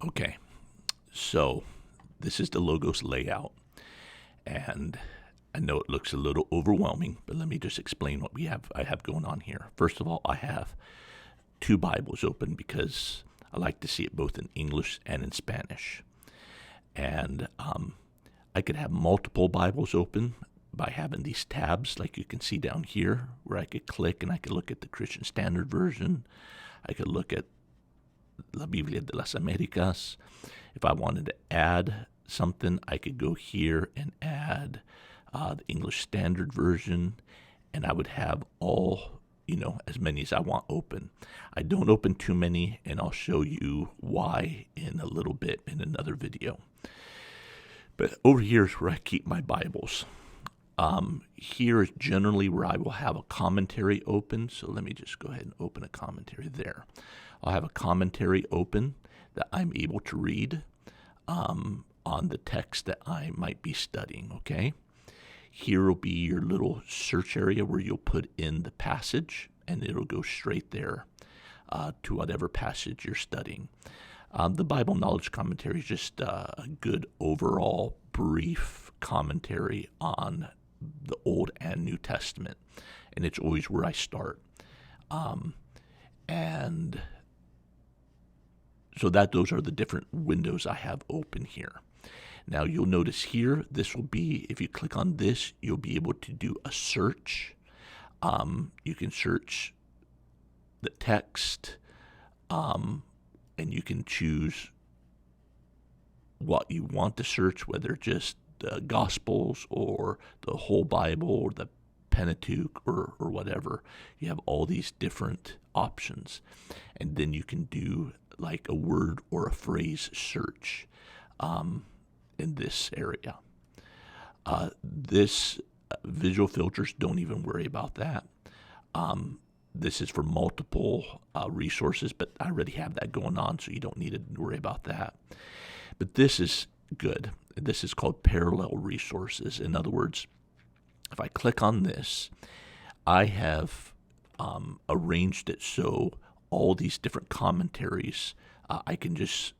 Okay, so this is the Logos layout, and I know it looks a little overwhelming, but let me just explain what I have going on here. First of all, I have two Bibles open because I like to see it both in English and in Spanish. And I could have multiple Bibles open by having these tabs like you can see down here, where I could click and I could look at the Christian Standard Version. I could look at La Biblia de las Americas. If I wanted to add something, I could go here and add the English Standard Version, and I would have all, as many as I want open. I don't open too many, and I'll show you why in a little bit in another video. But over here is where I keep my Bibles. Here is generally where I will have a commentary open. So let me just go ahead and open a commentary there. I'll have a commentary open that I'm able to read on the text that I might be studying, okay? Here will be your little search area where you'll put in the passage, and it'll go straight there to whatever passage you're studying. The Bible Knowledge Commentary is just a good overall brief commentary on the Old and New Testament, and it's always where I start. And so those are the different windows I have open here. Now you'll notice here, this will be, if you click on this, you'll be able to do a search. You can search the text, and you can choose what you want to search, whether just the Gospels or the whole Bible or the Pentateuch or whatever. You have all these different options. And then you can do like a word or a phrase search in this area. This visual filters, don't even worry about that. This is for multiple resources, but I already have that going on, so you don't need to worry about that. But this is good. This is called parallel resources. In other words, if I click on this, I have arranged it so all these different commentaries, I can just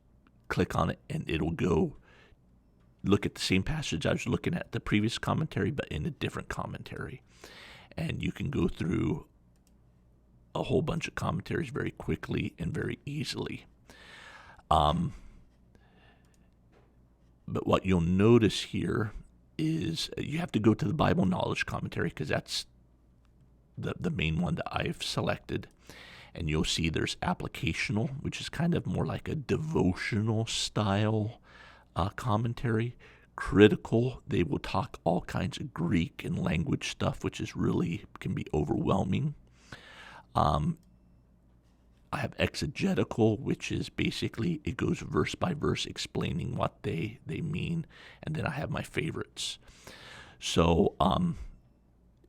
click on it and it'll go look at the same passage I was looking at the previous commentary, but in a different commentary. And you can go through a whole bunch of commentaries very quickly and very easily. But what you'll notice here is you have to go to the Bible Knowledge Commentary because that's the main one that I've selected. And you'll see there's applicational, which is kind of more like a devotional style commentary. Critical, they will talk all kinds of Greek and language stuff, which is really can be overwhelming. I have exegetical, which is basically it goes verse by verse explaining what they mean, and then I have my favorites. So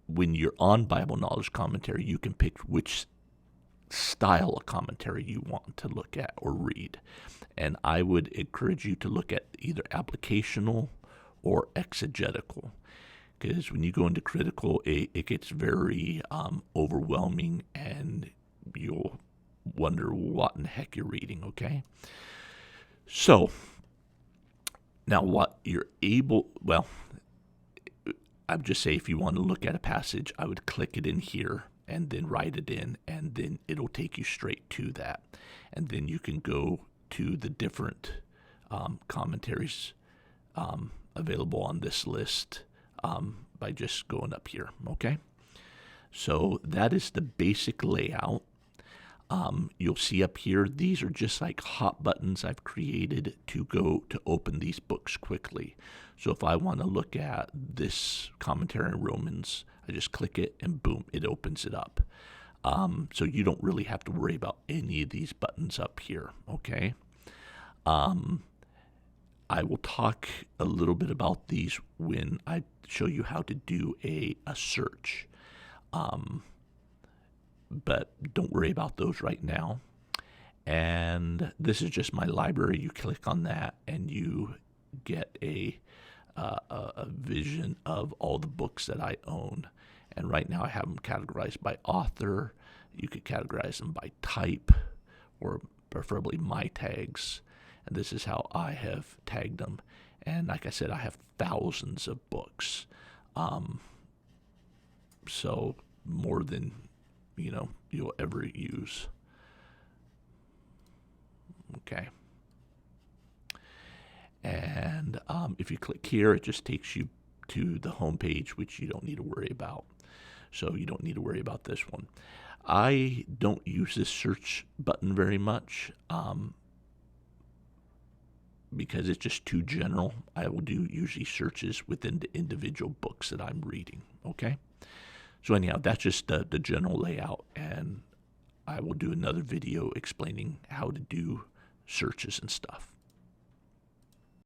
when you're on Bible Knowledge Commentary, you can pick which style of commentary you want to look at or read. And I would encourage you to look at either applicational or exegetical, because when you go into critical, it gets very overwhelming, and you'll wonder what in the heck you're reading, okay? So, now what you're I would just say if you want to look at a passage, I would click it in here and then write it in, and then it'll take you straight to that. And then you can go to the different commentaries available on this list by just going up here, okay? So that is the basic layout. You'll see up here, these are just like hot buttons I've created to open these books quickly. So if I want to look at this commentary on Romans, I just click it and boom, it opens it up. So you don't really have to worry about any of these buttons up here, okay? I will talk a little bit about these when I show you how to do a search. But don't worry about those right now. And this is just my library. You click on that and you get a vision of all the books that I own. And right now I have them categorized by author. You could categorize them by type or preferably my tags. and this is how I have tagged them. And like I said, I have thousands of books, so more than you'll ever use. Okay. And if you click here, it just takes you to the home page, which you don't need to worry about. So you don't need to worry about this one. I don't use this search button very much because it's just too general. I will do usually searches within the individual books that I'm reading. Okay. So anyhow, that's just the general layout, and I will do another video explaining how to do searches and stuff.